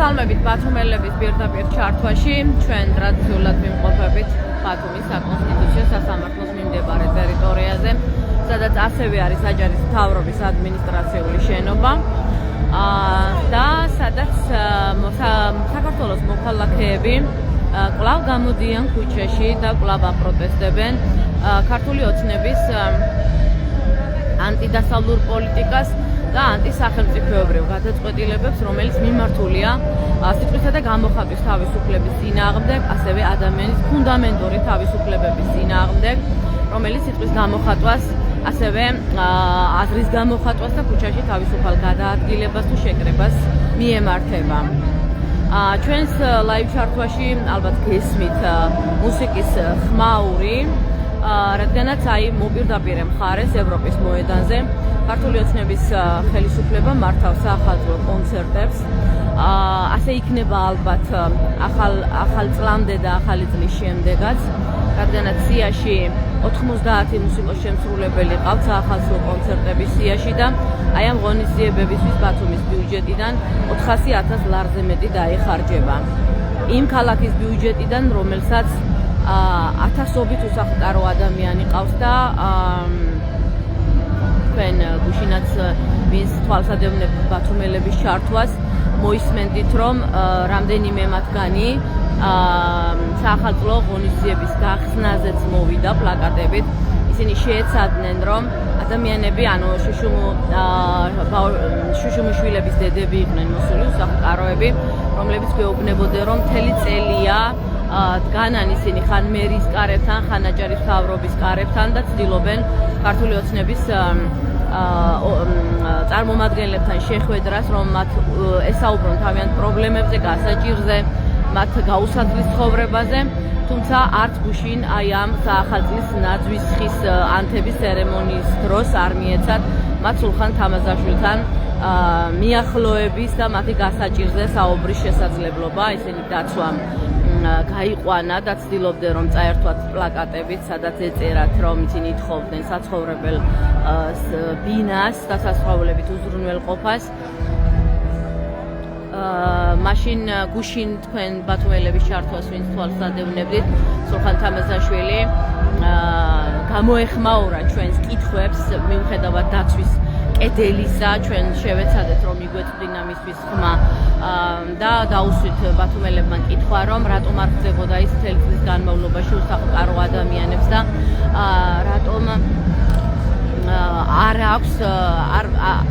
მოგესალმებით ბათუმელების პირდაპირ ჩართვაში. ჩვენ ტრადიციულად ვიმყოფებით ბათუმის საკონსტიტუციო სასამართლოს მიმდებარე ტერიტორიაზე, სადაც ასევე არის აჭარის მთავრობის ადმინისტრაციული შენობა და სადაც საქართველოს მოქალაქეები კვლავ გამოდიან ქუჩაში და კვლავ აპროტესტებენ ქართული ოცნების ანტიდასავლურ პოლიტიკას და ანტისახელმწიფოებრივ გადაწყვეტილებებს, რომელიც მიმართულია სიტყვისა და გამოხატვის თავისუფლების წინააღმდეგ, ასევე ადამიანის ფუნდამენტური თავისუფლებების წინააღმდეგ, რომელიც სიტყვის გამოხატვას, ასევე აზრის გამოხატვას და ქუჩაში თავისუფალ გადაადგილებას თუ შეკრებას მიემართება. ჩვენს ლაივ ჩართვაში ალბათ გესმით მუსიკის ხმაური, რადგანაც მოპირდაპირე მხარეს ევროპის მოედანზე ქართული ოცნების ხელისუფლება მართავს ახალ კონცერტებს. ასე იქნება ალბათ ახალ წლამდე და ახალი წლის შემდეგაც, რადგანაც სიაში 90 მუსიკოს შემსრულებელი ყავს ახალ კონცერტების სიაში და ამ ღონისძიებებისთვის ბათუმის ბიუჯეტიდან 400,000 ლარზე მეტი დაიხარჯება. იმ ქალაქის ბიუჯეტიდან, რომელსაც ათასობით უსახლკარო ადამიანი ყავს და თქვენ გუშინაც ვინც თვალსადევნებთ ბათუმელების ჩართვას, მოისმენდით, რომ რამდენიმე მათგანი საახალწლო ღონისძიების გახსნაზეც მოვიდა პლაკატებით. ისინი შეეცადნენ, რომ ადამიანები, შუშუმიშვილების დედები იყვნენ მოსული უსახლკაროები, რომლებიც გვეუბნებოდნენ, რომ მთელი წელია დგანან ისინი ხან მერის კარებთან, ხან აჭარის მთავრობის კარებთან და ცდილობენ ქართული ოცნების წარმომადგენლებთან შეხვედრას, რომ მათ ესაუბრონ თავიანთ პრობლემებზე, გასაჭირზე, მათ გაუსაძლის ცხოვრებაზე, თუმცა არც გუშინ ამ საახალწლის ნაძვის ხის ანთების ცერემონიის დროს არ მიეცათ მათ სულხან თამაზაშვილთან მიახლოების და მათი გასაჭირზე საუბრის შესაძლებლობა. ისინი დაცვამ გაიყვანა და ცდილობდნენ, რომ წაერთვათ პლაკატებით, სადაც ეწერათ, რომ ისინი ითხოვდნენ საცხოვრებელ ბინას და სასწავლებლებით უზრუნველყოფას. მაშინ გუშინ თქვენ ბათუმელების ჩართვას ვინც თვალსადევნებდით, სულხან თამაზაშვილი გამოეხმაურა ჩვენს კითხვებს, მიუხედავად დაცვის კედელისა, ჩვენ შევეცადეთ, რომ მიგვეწვდინა მისთვის ხმა და დაუსვით ბათუმელებმა კითხვა, რომ რატომ არ ხდებოდა ის მთელი წლის განმავლობაში უსახლკარო ადამიანებს და რატომ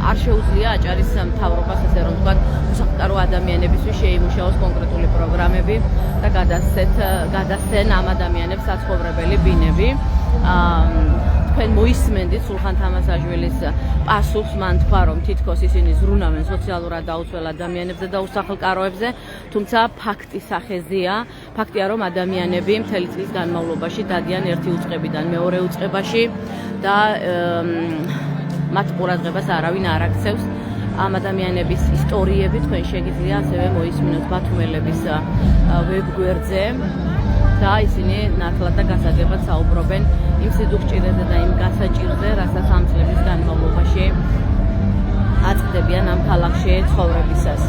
არ შეუძლია აჭარის მთავრობას, ასე რომ ვთქვათ, უსახლკარო ადამიანებისთვის შეიმუშაოს კონკრეტული პროგრამები და გადასცენ ამ ადამიანებს საცხოვრებელი ბინები. თქვენ მოისმენდით სულხან თამაზაშვილის პასუხს, მან თქვა, რომ თითქოს ისინი ზრუნავენ სოციალურად დაუცველ ადამიანებზე და უსახლკაროებზე, თუმცა ფაქტი სახეზეა, ფაქტია, რომ ადამიანები მთელი წლის განმავლობაში დადიან ერთი უწყებიდან მეორე უწყებაში და მათ ყურადღებას არავინ არ აქცევს. ამ ადამიანების ისტორიები თქვენ შეგიძლია ასევე მოისმინოთ ბათუმელების ვებგვერდზე და ისინი ნათლად და გასაგებად საუბრობენ იმ სიდუხჭირეზე და იმ გასაჭირზე, რასაც ამ წლების განმავლობაში აწყდებიან ამ ქალაქში ცხოვრებისას.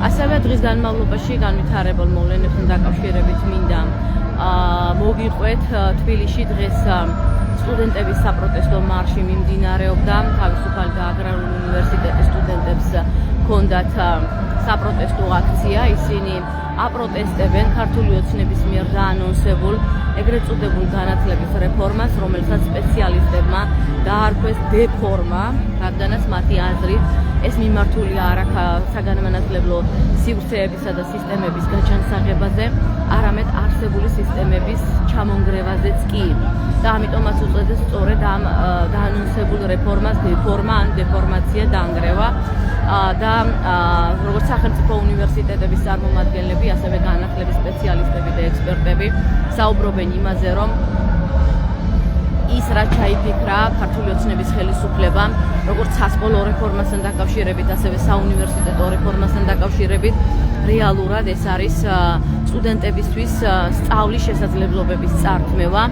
ასევე დღის განმავლობაში განვითარებულ მოვლენებთან დაკავშირებით მინდა მოგიყვეთ. თბილისში დღეს სტუდენტების საპროტესტო მარში მიმდინარეობდა. თავისუფალი და აგრარული უნივერსიტეტის სტუდენტებს ჰქონდათ საპროტესტო აქცია. ისინი აპროტესტებენ ქართული ოცნების მიერ დაანონსებულ ეგრეთ წოდებულ განათლების რეფორმას, რომელსაც სპეციალისტებმა დაარქვეს დეფორმა, რადგანაც მათი აზრით ეს მიმართულია არა საგანმანათლებლო სივრცეებისა და სისტემების გაჯანსაღებაზე, არამედ არსებული სისტემების ჩამონგრევაზეც კი. და ამიტომაც უწოდეს სწორედ ამ დაანონსებულ რეფორმას დეფორმა ან დეფორმაცია დაანგრევა და როგორც სახელმწიფო უნივერსიტეტების წარმომადგენლები, ასევე განათლების სპეციალისტები და ექსპერტები საუბრობენ იმაზე, რომ ის რაც ჩაიფიქრა ქართული ოცნების ხელისუფლებამ, როგორც სასკოლო რეფორმასთან დაკავშირებით, ასევე საუნივერსიტეტო რეფორმასთან დაკავშირებით, რეალურად ეს არის სტუდენტებისთვის სწავლის შესაძლებლობების წართმევა,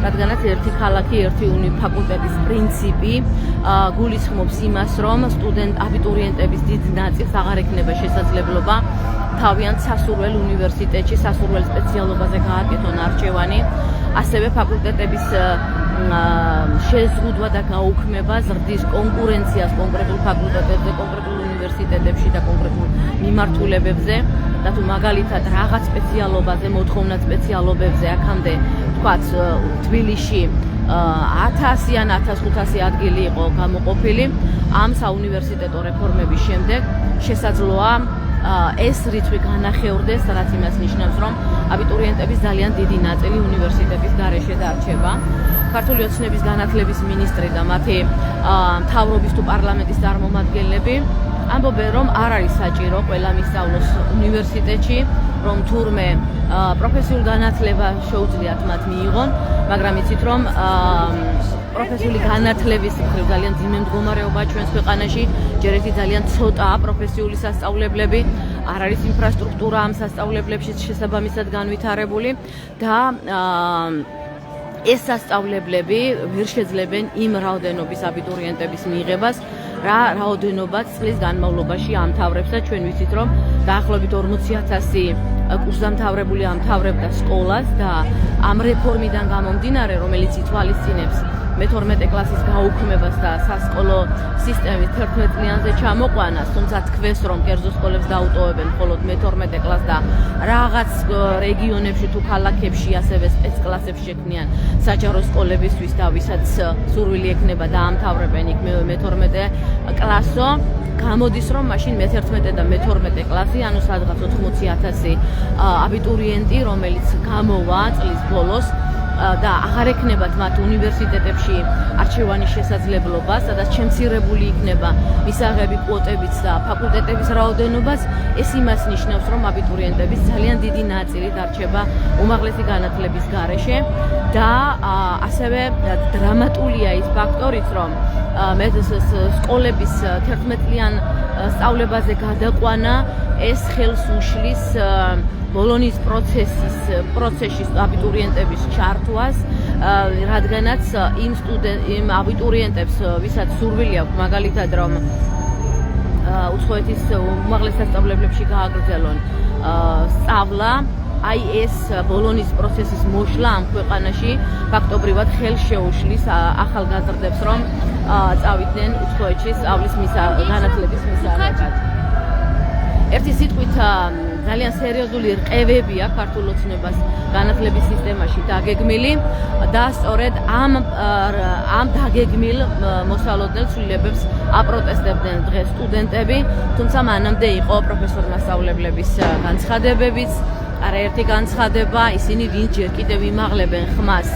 რადგანაც ერთი ქალაქი, ერთი ფაკულტეტის პრინციპი გულისხმობს იმას, რომ აბიტურიენტების დიდ ნაწილს აღარ ექნება შესაძლებლობა თავიანთ სასურველ უნივერსიტეტში, სასურველ სპეციალობაზე გააკეთონ არჩევანი, ასევე ფაკულტეტების შეზღუდვა და გაუქმება ზრდის კონკურენციას კონკრეტულ ფაკულტეტებზე, კონკრეტულ უნივერსიტეტებში და კონკრეტულ მიმართულებებზე და თუ მაგალითად რაღაც სპეციალობაზე, მოთხოვნად სპეციალობებზე აქამდე თქვათ თბილისში 1000 ან 1500 ადგილი იყო გამოყოფილი, ამ საუნივერსიტეტო რეფორმების შემდეგ შესაძლოა ეს რიცხვი განახევრდეს, რაც იმას ნიშნავს, რომ აბიტურიენტების ძალიან დიდი ნაწილი უნივერსიტეტის გარეშე დარჩება. ქართული ოცნების განათლების მინისტრი და მათი მთავრობის თუ პარლამენტის წარმომადგენლები ამბობენ, რომ არ არის საჭირო ყველა მისწავლოს უნივერსიტეტში, რომ თურმე პროფესიულ განათლება შეუძლიათ მათ მიიღონ, მაგრამ იცით, რომ პროფესიული განათლების მხრივ ძალიან ძიმე მდგომარეობაა ჩვენს ქვეყანაში, ჯერ ერთი ძალიან ცოტაა პროფესიული სასწავლებლები, არ არის ინფრასტრუქტურა ამ სასწავლებლებში შესაბამისად განვითარებული და ეს სასწავლებლები ვერ შეძლებენ იმ რაოდენობის აბიტურიენტების მიღებას, რა რაოდენობაც წლის განმავლობაში ამთავრებს და ჩვენ ვიცით, რომ დაახლოებით 40,000 კურსდამთავრებული ამთავრებდა სკოლას და ამ რეფორმიდან გამომდინარე, რომელიც ითვალისწინებს მე-12 კლასის გაუქმებას და სასკოლო სისტემის 11 წლიანზე ჩამოყვანას, თუმცა თქვეს, რომ კერძო სკოლებს დაუტოვებენ მხოლოდ მე-12 კლასს და რაღაც რეგიონებში თუ ქალაქებში ასევე სპეცკლასებს შექმნიან საჯარო სკოლებისთვის და ვისაც სურვილი ექნება დაამთავრებენ იქ მე-12 კლასო, გამოდის, რომ მაშინ მე-11 და მე-12 კლასი, ანუ სადღაც 80,000 აბიტურიენტი, რომელიც გამოვა წლის ბოლოს და აღარ ექნებათ მათ უნივერსიტეტებში არჩევანის შესაძლებლობა, სადაც შემცირებული იქნება მისაღები კვოტებიც და ფაკულტეტების რაოდენობაც, ეს იმას ნიშნავს, რომ აბიტურიენტების ძალიან დიდი ნაწილი დარჩება უმაღლესი განათლების გარეშე და ასევე დრამატულია ის ფაქტორიც, რომ სკოლების 11-წლიან სწავლებაზე გადაყვანა ეს ხელს უშლის ბოლონის პროცესში აბიტურიენტების ჩართვას, რადგანაც იმ აბიტურიენტებს, ვისაც სურვილი აქვს მაგალითად, რომ უცხოეთის უმაღლეს სასწავლებლებში გააგრძელონ სწავლა, აი ეს ბოლონის პროცესის მოშლა ამ ქვეყანაში ფაქტობრივად ხელს შეუშლის ახალგაზრდებს, რომ წავიდნენ უცხოეთში სწავლის განათლების მისაღებად. ერთი სიტყვით ძალიან სერიოზული რყევებია ქართულ ოცნებას განათლების სისტემაში დაგეგმილი და სწორედ ამ დაგეგმილ მოსალოდნელ ცვლილებებს აპროტესტებდნენ დღეს სტუდენტები, თუმცა მანამდე იყო პროფესორ-მასწავლებლების განცხადებებიც, არაერთი განცხადება, ისინი ვინც ჯერ კიდევ იმაღლებენ ხმას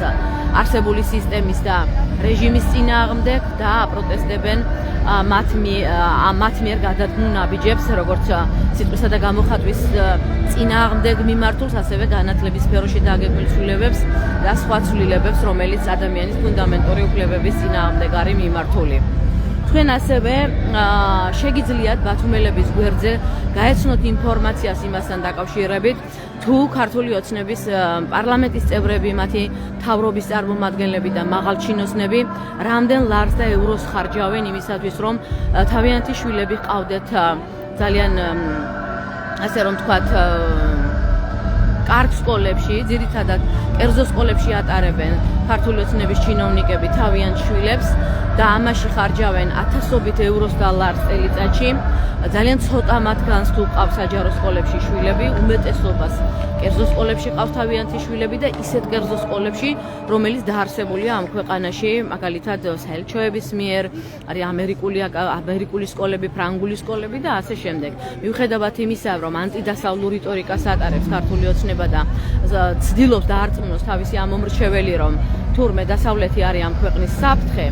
არსებული სისტემის და რეჟიმის წინააღმდეგ და აპროტესტებენ მათ მიერ გადადგმულ ნაბიჯებს, როგორც სიტყვისა და გამოხატვის წინააღმდეგ მიმართულს, ასევე განათლების სფეროში დაგეგმილ ცვლილებებს და სხვა ცვლილებებს, რომელიც ადამიანის ფუნდამენტური უფლებების წინააღმდეგ არის მიმართული. თქვენ ასევე შეგიძლიათ ბათუმელების გვერდზე გაეცნოთ ინფორმაციას იმასთან დაკავშირებით, თუ ქართული ოცნების პარლამენტის წევრები, მათი მთავრობის წარმომადგენლები და მაღალჩინოსნები რამდენ ლარს და ევროს ხარჯავენ იმისათვის, რომ თავიანთი შვილები ჰყავდეთ ძალიან ასე რომ თქვათ კარგ სკოლებში, ძირითადად კერძო სკოლებში ატარებენ ქართული ოცნების ჩინოვნიკები თავიანთ შვილებს და ამაში ხარჯავენ ათასობით ევროს და ლარს წელიწადში. ძალიან ცოტა მათგანს თუ ყავს საჯარო სკოლებში შვილები, უმეტესობას კერძო სკოლებში ყავს თავიანთი შვილები და ისეთ კერძო სკოლებში, რომელიც დაარსებულია ამ ქვეყანაში, მაგალითად საელჩოების მიერ, არის ამერიკული სკოლები, ფრანგული სკოლები და ასე შემდეგ. მიუხედავად იმისა, რომ ანტიდასავლურ რიტორიკას ატარებს ქართული ოცნება და ცდილობს დაარწმუნოს თავისი ამომრჩეველი, რომ თურმე დასავლეთი არის ამ ქვეყნის საფრთხე,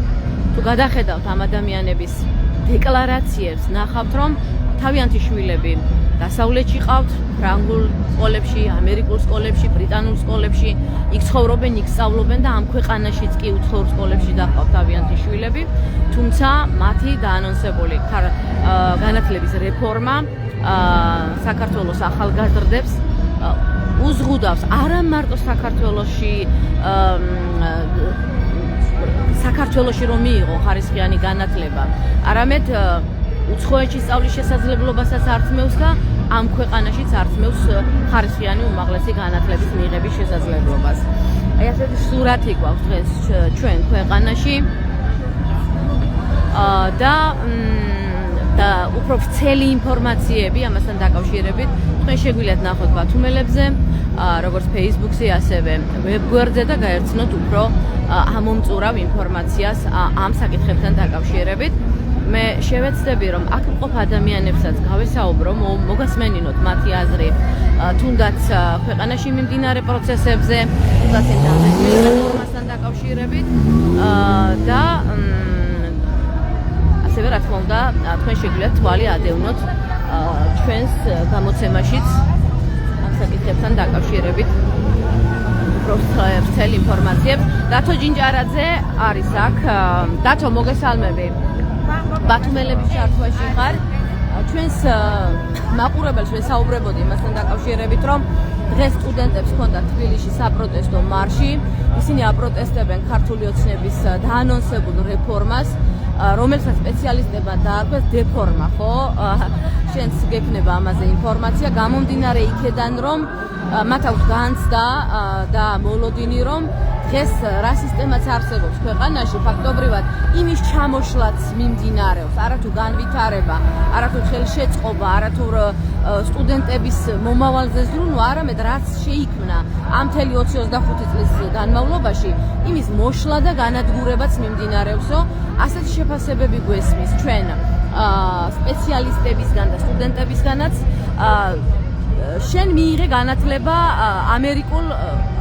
თუ გადახედავთ ამ ადამიანების დეკლარაციებს, ნახავთ, რომ თავიანთი შვილები დასავლეთში ყავთ, ფრანგულ სკოლებში, ამერიკულ სკოლებში, ბრიტანულ სკოლებში, იქ ცხოვრობენ, იქ სწავლობენ და ამ ქვეყანაშიც კი უცხოურ სკოლებში დაყავთ თავიანთი შვილები, თუმცა მათი დაანონსებული განათლების რეფორმა საქართველოს ახალგაზრდებს უზღუდავს არა მარტო საქართველოში რომ მიიღო ხარისხიანი განათლება, არამედ უცხოეთში სწავლის შესაძლებლობასაც ართმევს და ამ ქვეყანაშიც არწმევს ხარისხიანი უმაღლესი განათლების მიღების შესაძლებლობას. აი ასეთი სურათი გვაქვს დღეს ჩვენ ქვეყანაში და უფრო ვრცელი ინფორმაციები ამასთან დაკავშირებით თქვენ შეგვიძლიათ ნახოთ ბათუმელებზე, როგორც Facebook-ზე, ასევე ვებგვერდზე და გაერცნოთ უფრო ამომწურავ ინფორმაციას ამ საკითხებთან დაკავშირებით. მე შევეცდები, რომ აქ მყოფ ადამიანებსაც გავესაუბრო, მოგასმენინოთ მათი აზრი თუნდაც ქვეყანაში მიმდინარე პროცესებზე, თუნდაც ინფორმაციასთან დაკავშირებით და ასევე რა თქმა უნდა, თქვენ შეგვიძლიათ თვალი ადევნოთ ჩვენს გამოცემაშიც ამ საკითხებთან დაკავშირებით ვრცელ ინფორმაციებს. დათო ჯინჯარაძე არის აქ. დათო, მოგესალმები. ბათუმელების ჩართვაში ხარ. ჩვენს მაყურებელს ვესაუბრებოდი იმასთან დაკავშირებით, რომ დღეს სტუდენტებს ჰქონდათ თბილისში საპროტესტო მარში. ისინი აპროტესტებენ ქართული ოცნების დაანონსებულ რეფორმას, რომელსაც სპეციალისტებმა დაარქვეს დეფორმა, ხო? შენც გექნება ამაზე ინფორმაცია, გამომდინარე იქედან, რომ მათ აქვს განცდა და მოლოდინი, რომ დღეს რა სისტემაც არსებობს ქვეყანაში, ფაქტობრივად იმის ჩამოშლაც მიმდინარეობს, არათუ განვითარება, არათუ ხელშეწყობა, არათუ სტუდენტების მომავალზე ზრუნვა, არამედ რაც შეიქმნა ამ მთელი 20-25 წლის განმავლობაში, იმის მოშლა და განადგურებაც მიმდინარეობსო. ასეთ შეფასებები გვესმის ჩვენ სპეციალისტებისგან და სტუდენტებისგანაც. შენ მიიღე განათლება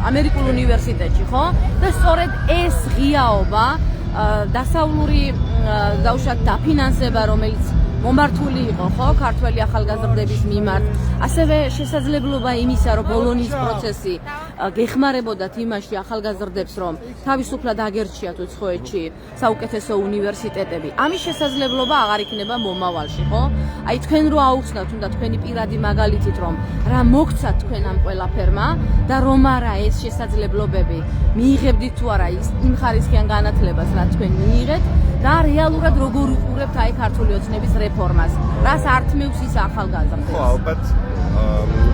ამერიკულ უნივერსიტეტში, ხო? და სწორედ ეს ღიაობა, დასავლური დაუშვათ დაფინანსება, რომელიც მომართული იყო, ხო, ქართველი ახალგაზრდების მიმართ, ასევე შესაძლებლობა იმისა, რომ ბოლონიის პროცესი გეხმარებოდათ იმაში ახალგაზრდებს, რომ თავისუფლად აგერჩიათ უცხოეთში საუკეთესო უნივერსიტეტები. ამის შესაძლებლობა აღარ იქნება მომავალში, ხო? აი თქვენ რო აუხსნათ უნდა თქვენი პირადი მაგალითით, რომ რა მოგცათ თქვენ ამ ყველაფერმა და რომ არა ეს შესაძლებლობები მიიღებდით თუ არა იმ ხარისხიან განათლებას, რაც თქვენ მიიღეთ და რეალურად როგორ უყურებთ აი ქართული ოცნების რეფორმას, რას ართმევს ის ახალგაზრდებს. ხო, ალბათ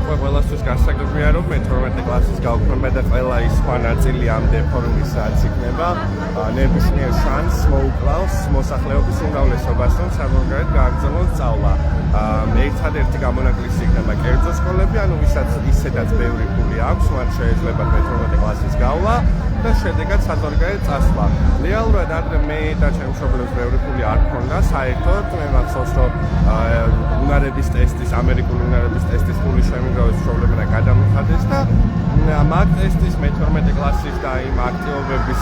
ყველასთვის გასაგებია, რომ მე 12 კლასის გავუქმე და ყველა ის სხვა ნაწილი ამ რეფორმისაც იქნება ნებისმიერ შანსს მოუკლავს მოსახლეობის უმრავლესობას, რომ საზღვარგარეთ გააგრძელონ სწავლა. ერთადერთი გამონაკლისი იქნება კერძო სკოლები, ანუ ვისაც ისედაც ბევრი ფული აქვს, მათ შეიძლება 12 კლასის გავლა და შედეგად საზღვარგარეთ წასვლა. რეალურად ადრე მე და ჩემი მშობლებს ბევრი ფული არ მქონდა, საერთოდ მე მახსოვს, რომ უნარების ტესტის, ამერიკული უნარების ტესტის ფული შემიგროვეს მშობლებმა გადამიხადეს და მაგ ტესტის მე 12 კლასის და იმ აქტივობების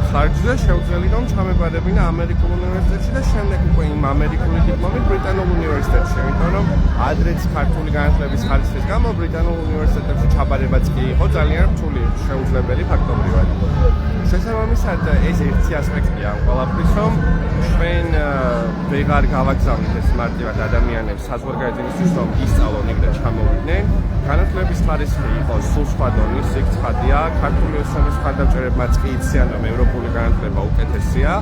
ხარჯზე შეუძლია რომ ჩამებარებინა ამერიკულ უნივერსიტეტში და შემდეგ უკვე იმ ამერიკული დიპლომით ბრიტანულ უნივერსიტეტში, იმიტომ რომ ადრეც ქართული განათლების ხარისხის გამო ბრიტანულ უნივერსიტეტებში ჩაბარებაც კი იყო ძალიან რთული შეუძლებელი ფაქტობრივად. შესაბამისად ეს ერთი ასპექტია ამ ყველაფრის, რომ ჩვენ ვეღარ გავაგზავნით ეს მარტივად ადამიანებს საზღვარგარეთ იმისთვის, რომ ისწავლონ იქ და ჩამოვიდნენ. განათლების ხარისხი იყოს სულ სხვა დონის, იქ ცხადია, ქართული ოცნების მხარდამჭერებმაც კი იციან, რომ ევროპული განათლება უკეთესია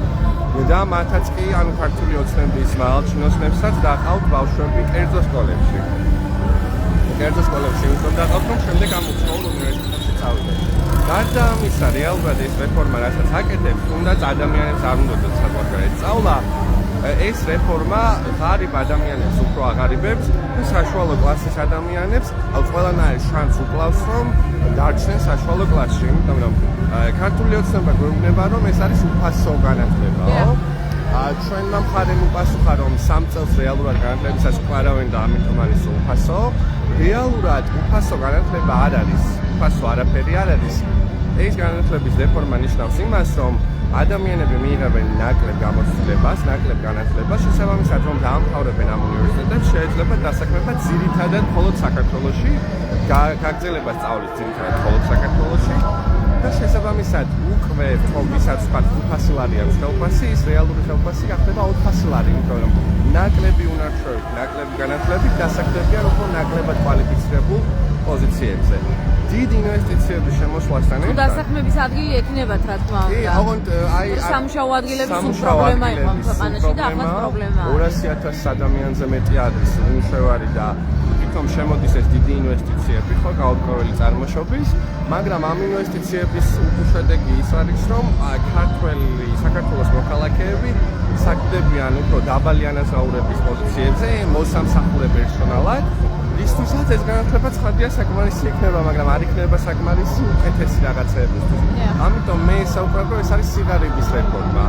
და მათაც კი ანუ ქართული ოცნების მაღალჩინოსნებსაც დაყავთ ბავშვები კერძო სკოლებში. კერძო სკოლებში უფრო დაყავთ, რომ შემდეგ ამ უცხოურ უნივერსიტეტებში წავიდნენ. გარდა ამისა, რეალურად ეს რეფორმა, რასაც აკეთებს, თუნდაც ადამიანებს არ უნდათ საზღვარგარეთ სწავლა, ეს რეფორმა ღარიბ ადამიანებს უფრო აღარიბებს და საშუალო კლასის ადამიანებს ყველანაირ შანსს უკლავს, რომ დარჩნენ საშუალო კლასში, იმიტომ რომ ქართული ოცნება გვეუბნება, რომ ეს არის უფასო განათლებაო. ჩვენმა მხარემ უპასუხა, რომ 3 წელს რეალურად განათლებისას ვყარავენ და ამიტომ არის უფასო. რეალურად უფასო განათლება არ არის, უფასო არაფერი არ არის. ეს განათლების რეფორმა ნიშნავს იმას, რომ ადამიანები მიიღებენ ნაკლებ გამოცდილებას, ნაკლებ განათლებას, შესაბამისად რომ დაამთავრებენ ამ უნივერსიტეტებს, შეიძლება დასაქმება ძირითადად მხოლოდ საქართველოში, გაგრძელება სწავლის ძირითადად მხოლოდ საქართველოში და შესაბამისად უკვე რომ ვისაც ვთქვათ უფასი ლარი აქვს ხელფასი, ის რეალური ხელფასი გახდება 400 ლარი, იმიტომ რომ ნაკლები უნარჩვევით, ნაკლები განათლებით დასაქმებიან უფრო ნაკლებად კვალიფიცირებულ პოზიციებზე. დიდ ინვესტიციების შემოსვლასთან ერთად დასაქმების ადგილი ექნებათ, რა თქმა უნდა. კი, ოღონდ აი სამუშაოადგილების პრობლემა იყო ქვეყანაში და ახლა პრობლემაა. 200,000 ადამიანზე მეტი არის უმუშევარი და თვითონ შემოდის ეს დიდი ინვესტიციები ხო გაურკვეველი წარმოშობის, მაგრამ ამ ინვესტიციების უშედეგი ის არის, რომ ქართველი საქართველოს მოქალაქეები საკდებიან უფრო დაბალი ანაზღაურების პოზიციებზე მოსამსახურე პერსონალად. ისთვისაც ეს განათლება ცხადია საკმარისი იქნება, მაგრამ არ იქნება საკმარისი უკეთესი რაღაცეებისთვის. ამიტომ მე საუბრობ, ეს არის სიღარიბის რეფორმა.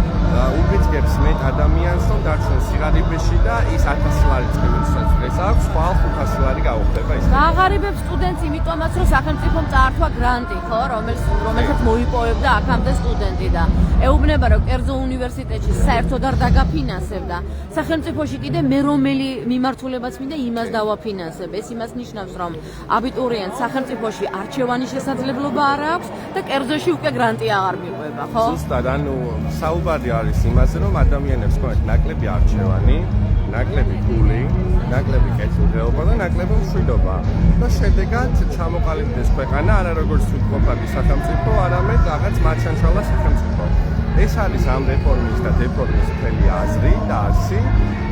უბიძგებს მეტ ადამიანს, რომ დარჩენ სიღარიბეში და ის 1000 ლარი წელიწადს დღეს აქვს, ხვალ 500 ლარი გაუხდება ის. გააღარიბებს სტუდენტს იმიტომაც, რომ სახელმწიფომ წაართვა გრანტი, ხო, რომელსაც მოიპოვებდა აქამდე სტუდენტი და ეუბნება, რომ კერძო უნივერსიტეტში საერთოდ არ დაგაფინანსებდა. სახელმწიფოში კიდე მე რომელი მიმართულებაც მინდა იმას დავაფინანსებ. ეს იმას ნიშნავს, რომ აბიტურიენტს სახელმწიფოში არჩევანის შესაძლებლობა არ აქვს და კერძოში უკვე გრანტი აღარ მიყვება, ხო? ზუსტად, ანუ საუბარი არის იმაზე, რომ ადამიანებს ქონათ ნაკლები არჩევანი, ნაკლები ფული, ნაკლები კეთილდღეობა და ნაკლები მშვიდობა. და შედეგად ჩამოყალიბდეს ქვეყანა არა როგორც თვითმყოფადი სახელმწიფო, არამედ რაღაც მარჩანჩალა სახელმწიფო. ეს არის ამ რეფორმის და დეფორმის მთელი აზრი და არსი.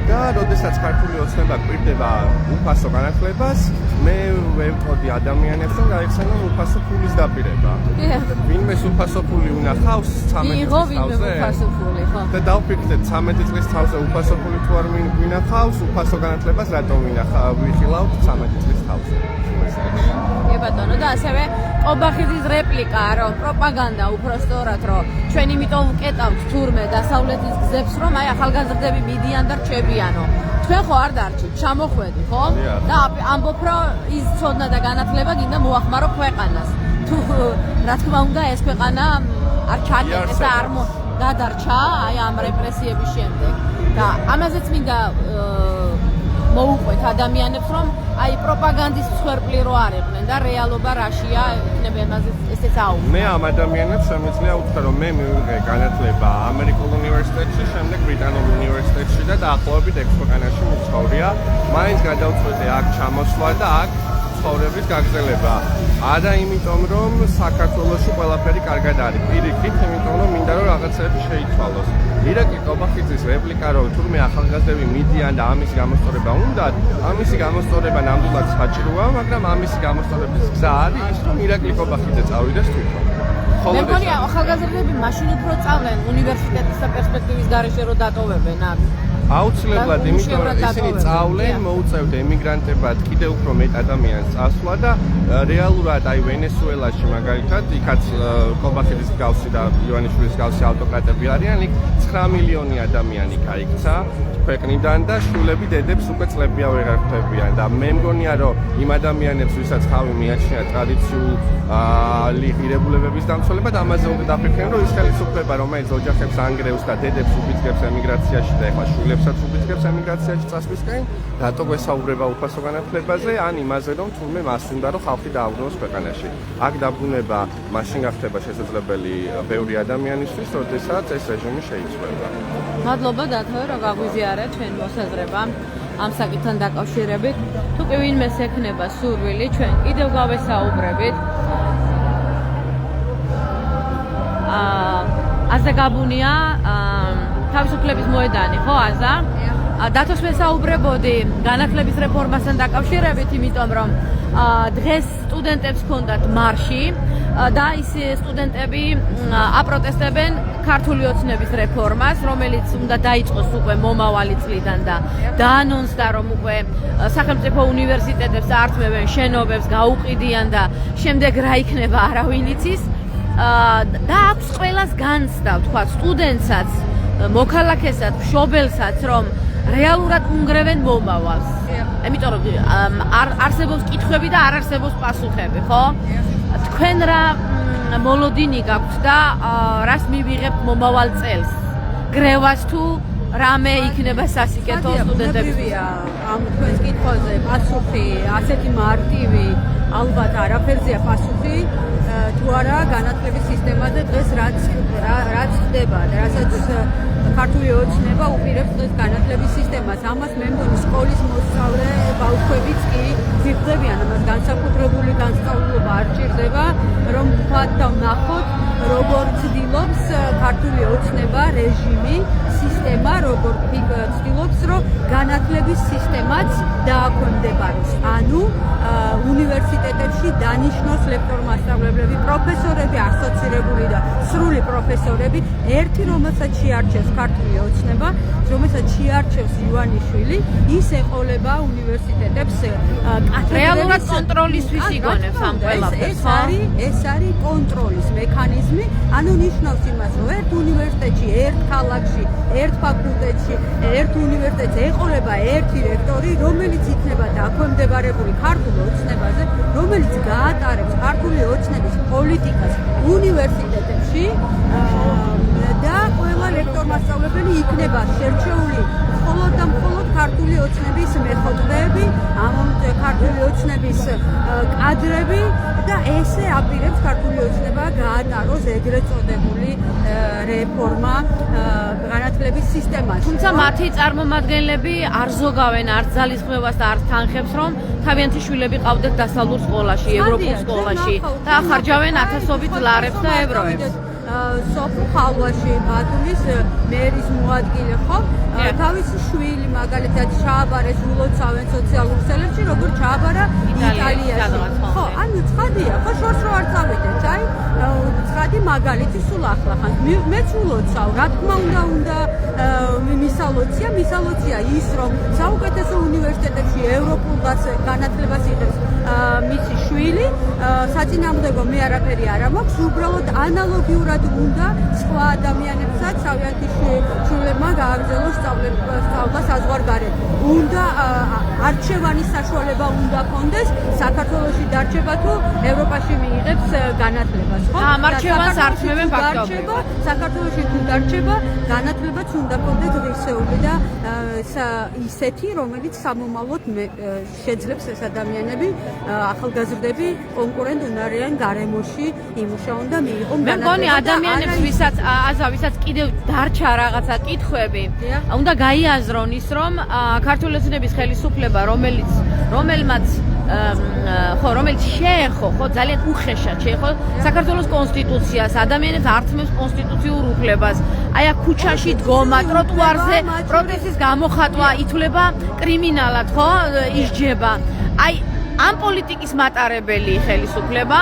და როდესაც ქართული ოცნება გვირდება უფასო განათლებას, მე ვევწოდი ადამიანებს, რომ გაიხსენონ უფასო ფულის დაპირება. ვინმეს უფასო ფული უნახავს 13 წელზე? უფასო ფული, ხო? და დავფიქრდეთ 13 წლის თავზე უფასო ფული თუ არ ვინახავს, უფასო განათლებას რატომ ვიხილავთ 13 წლის თავზე? ბატონო და ასევე ყობახიძის რეპლიკა, რომ პროპაგანდა უფრო სწორად, რომ ჩვენ იმიტომ ვკეტავთ თურმე დასავლეთის გზებს, რომ აი ახალგაზრდები მიდიან და რჩებიანო. ჩვენ ხო არ დარჩით, ჩამოხვედი, ხო? და ამბობ, რომ ის ცოდნა და განათლება გინდა მოახმარო ქვეყანას. თუ რა თქმა უნდა ეს ქვეყანა არ ჩაკეტეს და არ გადარჩა აი ამ რეპრესიების შემდეგ. და ამაზეც მინდა მოუყვეთ ადამიანებს, რომ აი პროპაგანდის მსხვერპლი რო არ იყვნენ და რეალობა რაშია, იქნება ამაზე ესეც აუქ. მე ამ ადამიანებს შემიძლია უთხრა, რომ მე მივიღე განათლება ამერიკულ უნივერსიტეტში, შემდეგ ბრიტანულ უნივერსიტეტში და დაახლოებით 6 ქვეყანაში მიცხოვრია. მაინც გადავწყვეტე აქ ჩამოსვლა და აქ ცხოვრების გაგრძელება. არა იმიტომ, რომ საქართველოში ყველაფერი კარგად არის. პირიქით, იმიტომ, რომ მინდა რომ რაღაცები შეიცვალოს. ირაკლი ყობახიძის რეპლიკა, რომ თურმე ახალგაზრდები მიდიან და ამისი გამოსწორება უნდათ, ამისი გამოსწორება ნამდვილად საჭიროა, მაგრამ ამისი გამოსწორების გზა არის ის, რომ ირაკლი ყობახიძე წავიდეს თვითონ. მე მგონია ახალგაზრდები მაშინ უფრო წავლენ უნივერსიტეტის პერსპექტივის გარეშე რომ დატოვებენ აქ. აუცილებლად, იმიტომ რომ ისინი წავლენ, მოუწევთ ემიგრანტებად კიდევ უფრო მეტ ადამიანს წასვლა და რეალურად აი ვენესუელაში მაგალითად იქაც ყობახიძის მსგავსი და ივანიშვილის მსგავსი ავტოკრატები არიან, იქ 9 მილიონი ადამიანი გაიქცა ქვეყნიდან და შვილები დედებს უკვე წლებია ვეღარ ხვდებიან და მე მგონია რომ იმ ადამიანებს ვისაც თავი მიაჩნია ტრადიციული ღირებულებების დამცველებად ამაზე უნდა დაფიქრენ რომ ის ხელისუფლება რომელიც ოჯახებს ანგრევს და დედებს უბიძგებს ემიგრაციაში და ეხლა შვილებსაც უბიძგებს ემიგრაციაში წასვლისკენ რატო გვესაუბრება უფასო განათლებაზე ან იმაზე რომ თურმე მას უნდა რომ ხალხი დააბრუნოს ქვეყანაში აქ დაბრუნება მაშინ გახდება შესაძლებელი ბევრი ადამიანისთვის როდესაც ეს რეჟიმი შეიცვლება. მადლობა დათო რომ გაგვიზიარეთ ჩვენ მოსაზრება ამ საკითხთან დაკავშირებით. თუ კი ვინმეს ექნება სურვილი, ჩვენ კიდევ გავესაუბრებით. აზა გაბუნია თავისუფლების მოედანი, ხო აზა? დათოს ვესაუბრებოდი განათლების რეფორმასთან დაკავშირებით, იმიტომ რომ დღეს სტუდენტებს ჰქონდათ მარში და ის სტუდენტები აპროტესტებენ ქართული ოცნების რეფორმას, რომელიც უნდა დაიწყოს უკვე მომავალი წლიდან და დაანონსდა, რომ უკვე სახელმწიფო უნივერსიტეტებს ართმევენ შენობებს, გაუყიდიან და შემდეგ რა იქნება არავინ იცის. და აქვს ყველას განცდა, თქვა სტუდენტსაც, მოქალაქესაც, მშობელსაც, რომ რეალურად უნგრევენ მომავალს. იმიტომ რომ არსებობს კითხვები და არ არსებობს პასუხები, ხო? თქვენ რა მოლოდინი გაქვთ და რას მივიღებთ მომავალ წელს? გრევას თუ რამე იქნება სასიკეთო სტუდენტების? ამ თქვენს კითხვაზე პასუხი ასეთი მარტივი ალბათ არაფერზეა პასუხი. თუ არა განათლების სისტემაზე დღეს რაც ხდება და რასაც ქართული ოცნება უპირებს დღეს განათლების სისტემას. ამას მე მგონი სკოლის მოსწავლე ბავშვებიც კი ვიხდებიან, ამას განსაკუთრებული განსწავლულობა არ ჭირდება, რომ ვთქვათ და ვნახოთ, როგორ ცდილობს ქართული ოცნება, რეჟიმი, სისტემა, როგორ ცდილობს, რომ განათლების სისტემაც დააქვემდებაროს. ანუ უნივერსიტეტებში დანიშნოს ლექტორ-მასწავლებლები, პროფესორები, ასოცირებული და სრული პროფესორები, ერთი რომელსაც შეარჩევს ქართული ოცნება, რომელსაც შეარჩევს ივანიშვილი, ის ეყოლება უნივერსიტეტებს კათედრების რეალურად კონტროლისთვის იგონებს ამ ყველაფერს, ხო? ეს არის კონტროლის მექანიზმი, ანუ ნიშნავს იმას, რომ ერთ უნივერსიტეტში, ერთ ქალაქში, ერთ ფაკულტეტში, ერთ უნივერსიტეტში ეყოლება ერთი რექტორი, რომელიც იქნება დაქვემდებარებული ქართულ ოცნებაზე, რომელიც გაატარებს ქართული ოცნების პოლიტიკას უნივერსიტეტებში და ყველა ლექტორ-მასწავლებელი იქნება შერჩეული მხოლოდ და მხოლოდ ქართული ოცნების მეხოთბეები, ქართული ოცნების კადრები და ესე აპირებს ქართული ოცნება გაატაროს ეგრეთ წოდებული რეფორმა განათლების სისტემაში. თუმცა მათი წარმომადგენლები არ ზოგავენ არც ძალისხმევას და არც თანხებს, რომ თავიანთი შვილები ყავდეთ დასავლურ სკოლაში, ევროპულ სკოლაში და ახარჯავენ ათასობით ლარებს და ევროებს. სოფო ხალვაში ბათუმის მერის მოადგილე ხო? თავისი შვილი მაგალითად ჩააბარეს ულოცავენ სოციალურ ქსელებში, როგორ ჩააბარა იტალიაში. ხო, ანუ ცხადია, ხო შორს რო არ წავიდეთ, აი ცხადი მაგალითი სულ ახლა ხან. მეც ულოცავ, რა თქმა უნდა მისალოცია ის, რომ საუკეთესო უნივერსიტეტებში ევროპულ განათლებას იღებს მისი შვილი, საწინააღმდეგო მე არაფერი არ მაქვს, უბრალოდ ანალოგიურად უნდა სხვა ადამიანებსაც თავიანთი შვილებმა გააგრძელოს სწავლა საზღვარგარეთ. უნდა არჩევანის საშუალება უნდა ჰქონდეს საქართველოში დარჩება თუ ევროპაში მიიღებს განათლებას, ხო? ამ არჩევანს არჩევენ ფაქტობრივად. საქართველოში თუ დარჩება, განათლებაც უნდა ჰქონდეს ღირსეული და ისეთი, რომელიც სამომავლოდ შეძლებს ეს ადამიანები ახალგაზრდები კონკურენტ უნარიან გარემოში იმუშაონ და მიიღონ განათლება. მე მგონი ადამიანებს, ვისაც კიდევ დარჩა რაღაცა კითხვები, უნდა გაიაზრონ ის, რომ ქართული ოცნების ხელისუფლება, რომელიც შეეხო, ხო, ძალიან უხეშად შეეხო საქართველოს კონსტიტუციას, ადამიანებს ართმევს კონსტიტუციურ უფლებას. აი აქ ქუჩაში დგომა, ტროტუარზე პროტესტის გამოხატვა ითვლება კრიმინალად, ხო? ისჯება. აი ამ პოლიტიკის მატარებელი ხელისუფლება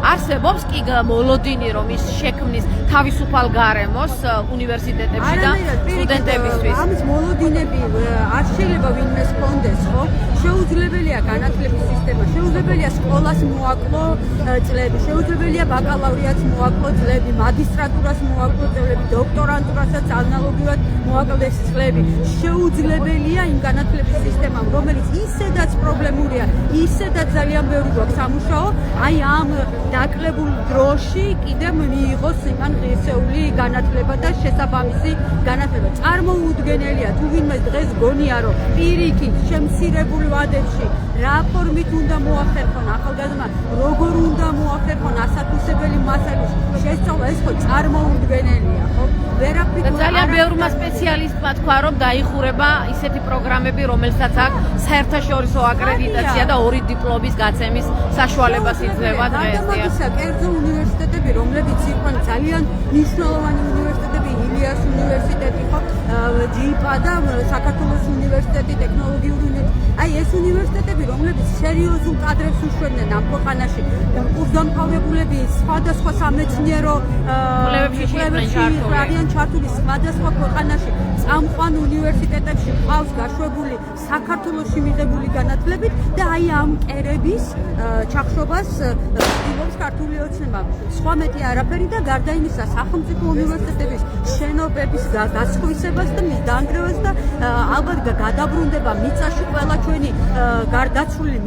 არსებობს კი მოლოდინი, რომ ის შექმნის თავისუფალ გარემოს უნივერსიტეტებში და სტუდენტებისთვის. ამის მოლოდინები არ შეიძლება ვინმეს ჰქონდეს, ხო? შეუძლებელია განათლების სისტემა, შეუძლებელია სკოლას მოაკლო წლები, შეუძლებელია ბაკალავრიატს მოაკლო წლები, მაგისტრატურას მოაკლო წლები, დოქტორანტურასაც ანალოგიურად მოაკლდეს წლები. შეუძლებელია იმ განათლების სისტემამ, რომელიც ისედაც პრობლემურია, ისედაც ძალიან ბევრი გვაქვს სამუშაო, აი ამ დაკლებულ დროში კიდევ მიიღოს იმან ღირსეული განათლება და შესაბამისი განათლება. წარმოუდგენელია თუ ვინმე დღეს გონია, რომ პირიქით შემცირებულ ვადებში რა ფორმით უნდა მოახერხონ ახალგაზრდა, როგორ უნდა მოახერხონ ასაკისებელი მასალების შესწავლა, ეს ხო წარმოუდგენელია, ხო? ვერაფრით ძალიან ბევრმა სპეციალისტმა თქვა, რომ დაიხურება ისეთი პროგრამები, რომელსაც აქვს საერთაშორისო აკრედიტაცია და 2 დიპლომის გაცემის საშუალებას იძლევა დღეს. კერძო უნივერსიტეტები, რომლებიც იყვნენ ძალიან მნიშვნელოვანი უნივერსიტეტები, ილიას უნივერსიტეტი, ხო, ჯიპა და საქართველოს უნივერსიტეტი, ტექნოლოგიური უნივერსიტეტი. აი ეს უნივერსიტეტები, რომლებიც სერიოზულ კადრებს უშვებდნენ ამ ქვეყანაში, კურსდამთავრებულები სხვადასხვა სამეცნიერო კვლევებში არიან ჩართული სხვადასხვა ქვეყანაში, წამყვან უნივერსიტეტებში ყავს გაშვებული საქართველოში მიღებული განათლებით და აი ამ კერების ჩახშობას ცდილობს ქართული ოცნება. სხვა მეტი არაფერი და გარდა იმისა, სახელმწიფო უნივერსიტეტების შენობების გასხვისებას და მის დანგრევას და ალბათ გადაბრუნდება მიწაში ყველა ჩვენი გარდაცვლილი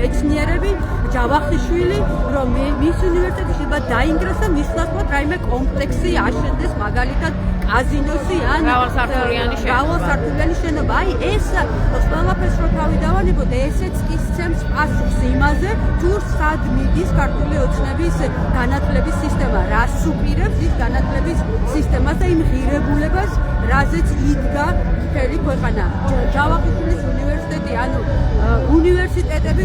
მეცნიერები, ჯავახიშვილი, რომ მის უნივერსიტეტში დაინგრას და მის ნაცვლად რაიმე კომპლექსი აშენდეს, მაგალითად კაზინოსი ან მრავალსართულიანი შენობა. აი ეს ყველაფერს რო თავი დავანებოთ, ესეც ისცემს პასუხს იმაზე, თუ სად მიდის ქართული ოცნების განათლების სისტემა, რას უპირებს ის განათლების სისტემას და იმ ღირებულებას, რაზეც იდგა მთელი ქვეყანა. ჯავახიშვილის უნივერსიტეტი, ანუ უნივერსიტეტები,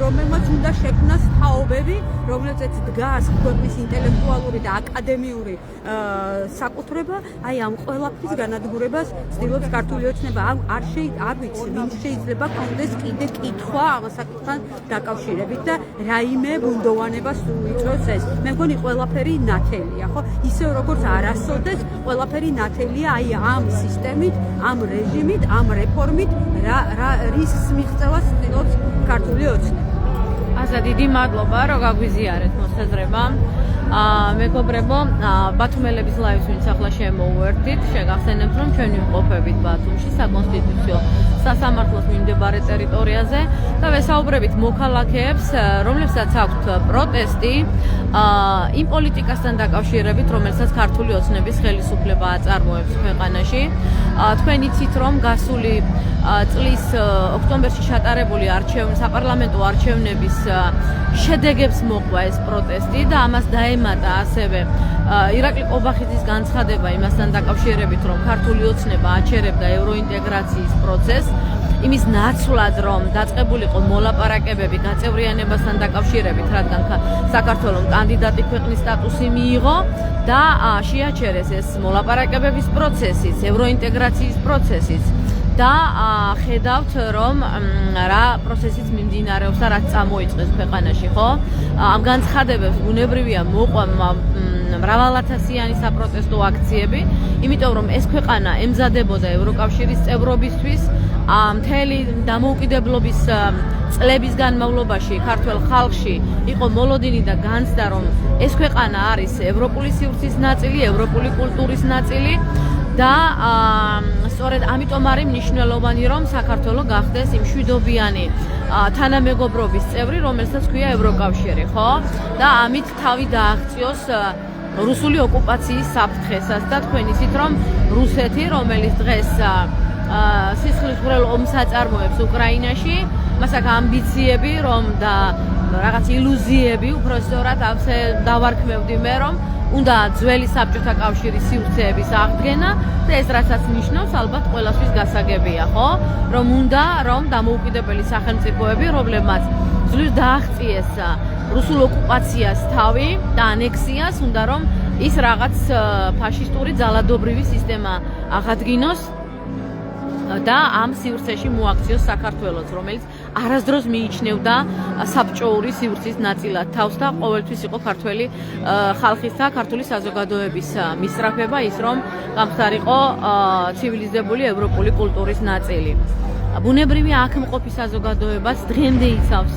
რომელმაც უნდა შექმნას თაობები, რომელზეც დგას ქვეყნის ინტელექტუალური და აკადემიური საკუთრება, აი ამ ყველაფრის განადგურებას ცდილობს ქართული ოცნება. არ ვიცი, ვინ შეიძლება კონდეს კიდე კითხვა ამ საკითხთან დაკავშირებით და რაიმე ბუნდოვანებას უიწევს ეს. მე მგონი ყველაფერი ნათელია, ხო? ისევ როგორც არასოდეს ყველაფერი ნათელია აი ამ სისტემით, ამ რეჟიმით, ამ რეფორმით, რის მიღწევას ცდილობს ქართული ოცნება. აზა დიდი მადლობა, რომ გაგვიზიარეთ მოსაზრება. მეგობრებო, ბათუმელების ლაივს ვინც ახლა შემოუერთდით, შეგახსენებთ, რომ ჩვენი ვიმყოფებით ბათუმში, საკონსტიტუციო სასამართლოს მიმდებარე ტერიტორიაზე და ვესაუბრებით მოქალაქეებს, რომლებსაც აქვთ პროტესტი იმ პოლიტიკასთან დაკავშირებით, რომელსაც ქართული ოცნების ხელისუფლება აწარმოებს ქვეყანაში. თქვენ იცით, რომ გასული წლის ოქტომბერში ჩატარებული საპარლამენტო არჩევნების შედეგებს მოყვა ეს პროტესტი და ამას დაემატა ასევე ირაკლი ყობახიძის განცხადება იმასთან დაკავშირებით, რომ ქართული ოცნება აჩერებდა ევროინტეგრაციის პროცესს, იმის ნაცვლად, რომ დაწყებულიყო მოლაპარაკებები გაწევრიანებასთან დაკავშირებით, რადგან საქართველოს კანდიდატი ქვეყნის სტატუსი მიიღო და შეაჩერეს ეს მოლაპარაკებების პროცესიც, ევროინტეგრაციის პროცესიც. და ხედავთ, რომ რა პროცესიც მიმდინარეობს და რაც წამოიწყეს ქვეყანაში, ხო? ამ განცხადებებს ბუნებრივია მოყვა მრავალათასიანი საპროტესტო აქციები, იმიტომ რომ ეს ქვეყანა ემზადებოდა ევროკავშირის წევრობისთვის, მთელი დამოუკიდებლობის წლების განმავლობაში ქართველ ხალხში იყო მოლოდინი და განცდა, რომ ეს ქვეყანა არის ევროპული სივრცის ნაწილი, ევროპული კულტურის ნაწილი. და სწორედ ამიტომ არის მნიშვნელოვანი, რომ საქართველო გახდეს იმ მშვიდობიანი თანამეგობრობის წევრი, რომელსაც ქვია ევროკავშირი, ხო? და ამით თავი დააღწიოს რუსული ოკუპაციის საფრთხესაც და თქვენ იცით, რომ რუსეთი, რომელიც დღეს სისხლისღვრელ ომს აწარმოებს უკრაინაში, მას აქვს ამბიციები, რომ და რაღაც ილუზიები, უბრალოდ ასე დავარქმევდი მე, რომ უნდა ძველი საბჭოთა კავშირის სივრცეების აღდგენა და ეს რასაც ნიშნავს, ალბათ ყველასთვის გასაგებია, ხო? რომ უნდა, რომ დამოუკიდებელი სახელმწიფოები, რომლებმაც ძლივს დააღწიეს რუსულ ოკუპაციას თავი და ანექსიას, უნდა რომ ის რაღაც ფაშისტური ძალადობრივი სისტემა აღადგინოს და ამ სივრცეში მოაქციოს საქართველოს, რომელიც არასდროს მიიჩნევდა საბჭოური სივრცის ნაწილად თავს და ყოველთვის იყო ქართველი ხალხის და ქართული საზოგადოების მისწრაფება ის, რომ გამხდარიყო ცივილიზებული ევროპული კულტურის ნაწილი. ბუნებრივია აქ მყოფი საზოგადოებას დღემდე იცავს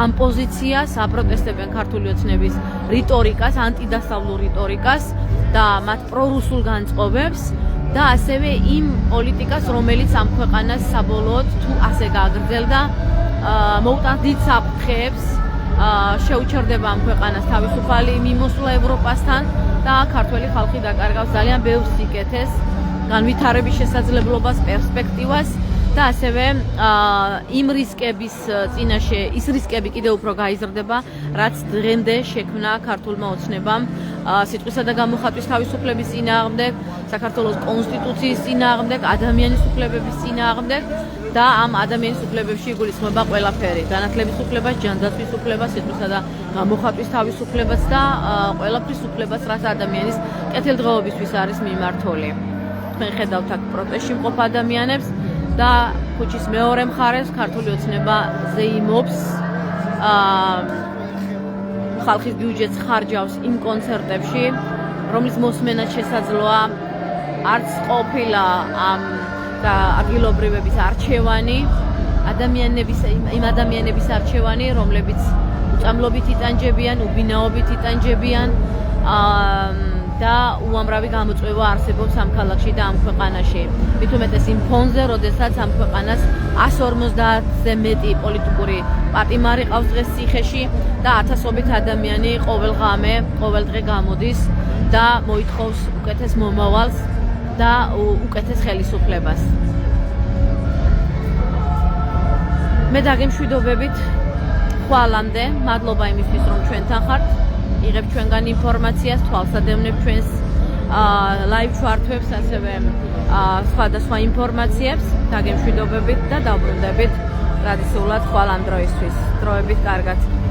ამ პოზიციას, აპროტესტებენ ქართული ოცნების რიტორიკას, ანტიდასავლურ რიტორიკას და მათ პრორუსულ განწყობებს და ასევე იმ პოლიტიკას, რომელიც ამ ქვეყანას საბოლოოდ თუ ასე გააგრძელდა, მოუტანს დიდ საფრთხეებს, შეუჩერდება ამ ქვეყანას თავისუფალი მიმოსვლა ევროპასთან და ქართველი ხალხი დაკარგავს ძალიან ბევრ სიკეთეს, განვითარების შესაძლებლობას, პერსპექტივას და ასევე იმ რისკების წინაშე ის რისკები კიდევ უფრო გაიზრდება, რაც დღემდე შექმნა ქართულმა ოცნებამ სიტყვისა და გამოხატვის თავისუფლების წინააღმდეგ, საქართველოს კონსტიტუციის წინააღმდეგ, ადამიანის უფლებების წინააღმდეგ და ამ ადამიანის უფლებებში იგულისხმება ყველაფერი, განათლების უფლებას, ჯანდაცვის უფლებას, სიტყვისა და გამოხატვის თავისუფლებას და ყველაფრის უფლებას, რაც ადამიანის კეთილდღეობისთვის არის მიმართული. თქვენ ხედავთ აქ პროტესტში მყოფ ადამიანებს და ქუჩის მეორე მხარეს ქართული ოცნება ზეიმობს ხალხის ბიუჯეტს ხარჯავს იმ კონცერტებში, რომლის მოსმენაც შესაძლოა არც ყოფილა ამ ადგილობრივების არჩევანი, იმ ადამიანების არჩევანი, რომლებიც უწამლობით იტანჯებიან, უბინაობით იტანჯებიან და უამრავი გამოწვევა არსებობს ამ ქალაქში და ამ ქვეყანაში. მით უმეტეს იმ ფონზე, როდესაც ამ ქვეყანას 150-ზე მეტი პოლიტიკური პატიმარი ყავს დღეს ციხეში და ათასობით ადამიანი ყოველ ღამე, ყოველ დღე გამოდის და მოითხოვს უკეთეს მომავალს და უკეთეს ხელისუფლებას. მე დაგემშვიდობებით ხვალამდე, მადლობა იმისთვის, რომ ჩვენთან ხართ, იღებთ ჩვენგან ინფორმაციას, თვალსადევნებთ ჩვენს ლაივ ჩართვებს, ასევე სხვადასხვა ინფორმაციებს, დაგემშვიდობებით და დავბრუნდებით ტრადიციულად ხვალ ამ დროისთვის. დროებით კარგად.